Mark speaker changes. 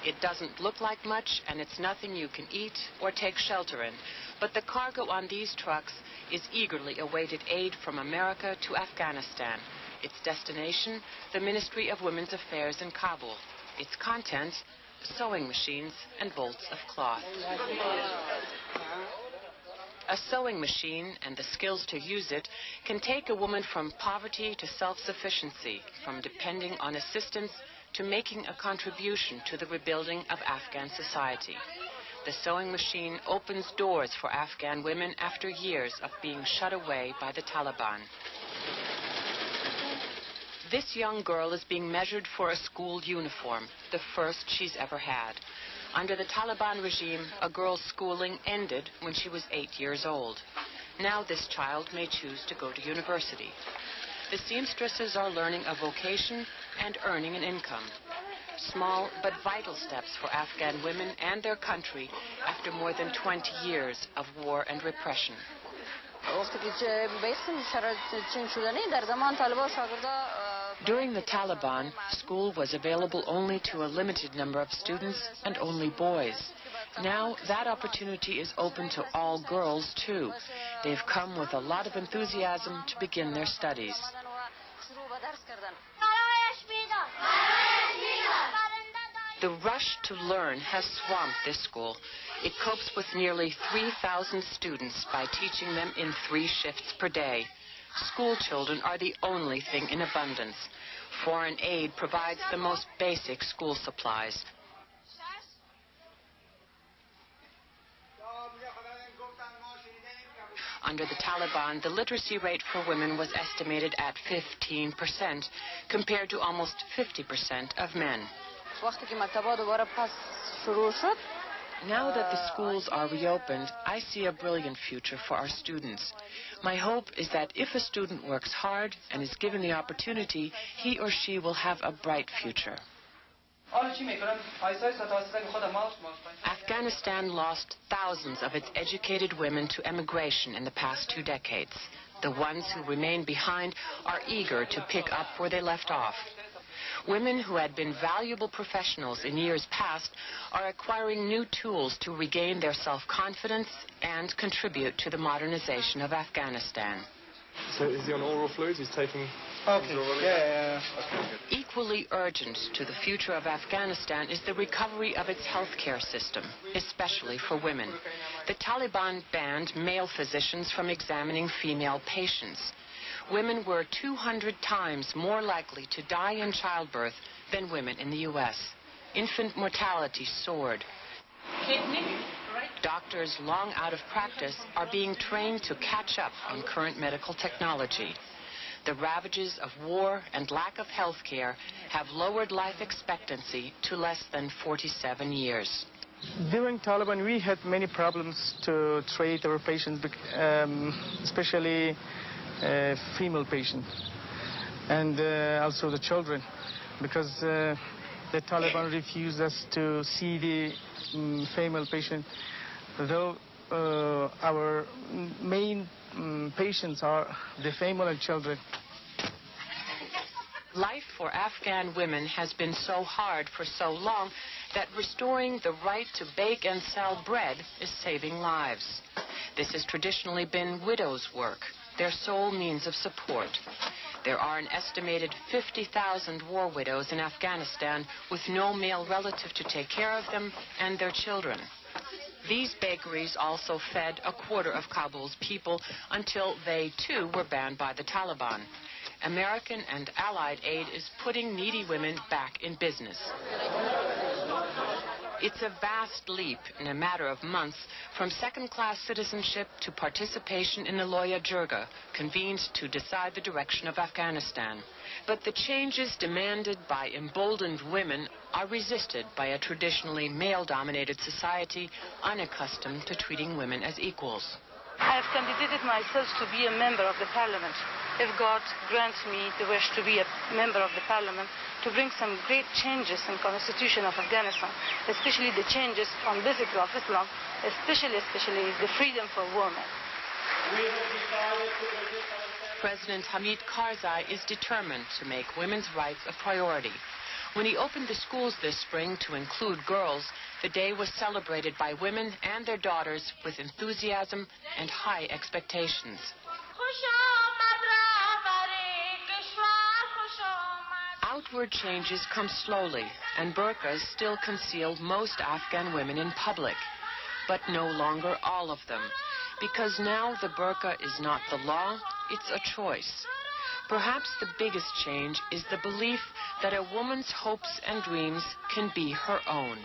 Speaker 1: It doesn't look like much, and it's nothing you can eat or take shelter in. But the cargo on these trucks is eagerly awaited aid from America to Afghanistan. Its destination, the Ministry of Women's Affairs in Kabul. Its content, sewing machines and bolts of cloth. A sewing machine and the skills to use it can take a woman from poverty to self-sufficiency, from depending on assistance to making a contribution to the rebuilding of Afghan society. The sewing machine opens doors for Afghan women after years of being shut away by the Taliban. This young girl is being measured for a school uniform, the first she's ever had. Under the Taliban regime, a girl's schooling ended when she was 8 years old. Now this child may choose to go to university. The seamstresses are learning a vocation and earning an income. Small but vital steps for Afghan women and their country after more than 20 years of war and repression. During the Taliban, school was available only to a limited number of students and only boys. Now that opportunity is open to all girls too. They've come with a lot of enthusiasm to begin their studies. The rush to learn has swamped this school. It copes with nearly 3,000 students by teaching them in 3 shifts per day. School children are the only thing in abundance. Foreign aid provides the most basic school supplies. Under the Taliban, the literacy rate for women was estimated at 15%, compared to almost 50% of men. Now that the schools are reopened, I see a brilliant future for our students. My hope is that if a student works hard and is given the opportunity, he or she will have a bright future. Afghanistan lost thousands of its educated women to emigration in the past 2 decades. The ones who remain behind are eager to pick up where they left off. Women who had been valuable professionals in years past are acquiring new tools to regain their self-confidence and contribute to the modernization of Afghanistan.
Speaker 2: So is he on oral fluids? He's taking...
Speaker 3: Okay, yeah.
Speaker 2: Okay, good.
Speaker 1: Equally urgent to the future of Afghanistan is the recovery of its healthcare system, especially for women. The Taliban banned male physicians from examining female patients. Women were 200 times more likely to die in childbirth than women in the U.S. Infant mortality soared. Doctors long out of practice are being trained to catch up on current medical technology. The ravages of war and lack of health care have lowered life expectancy to less than 47 years.
Speaker 3: During Taliban, we had many problems to treat our patients, especially female patients, and also the children, because the Taliban refused us to see the female patient, though our main patients are the female and children.
Speaker 1: Life for Afghan women has been so hard for so long that restoring the right to bake and sell bread is saving lives. This has traditionally been widows' work, their sole means of support. There are an estimated 50,000 war widows in Afghanistan with no male relative to take care of them and their children. These bakeries also fed a quarter of Kabul's people until they, too, were banned by the Taliban. American and Allied aid is putting needy women back in business. It's a vast leap in a matter of months from second-class citizenship to participation in the Loya Jirga, convened to decide the direction of Afghanistan. But the changes demanded by emboldened women are resisted by a traditionally male-dominated society unaccustomed to treating women as equals.
Speaker 4: I have candidated myself to be a member of the parliament. If God grants me the wish to be a member of the parliament, to bring some great changes in the constitution of Afghanistan, especially the changes on basic law of Islam, especially the freedom for women.
Speaker 1: President Hamid Karzai is determined to make women's rights a priority. When he opened the schools this spring to include girls, the day was celebrated by women and their daughters with enthusiasm and high expectations. Outward changes come slowly, and burqas still conceal most Afghan women in public, but no longer all of them, because now the burqa is not the law, it's a choice. Perhaps the biggest change is the belief that a woman's hopes and dreams can be her own.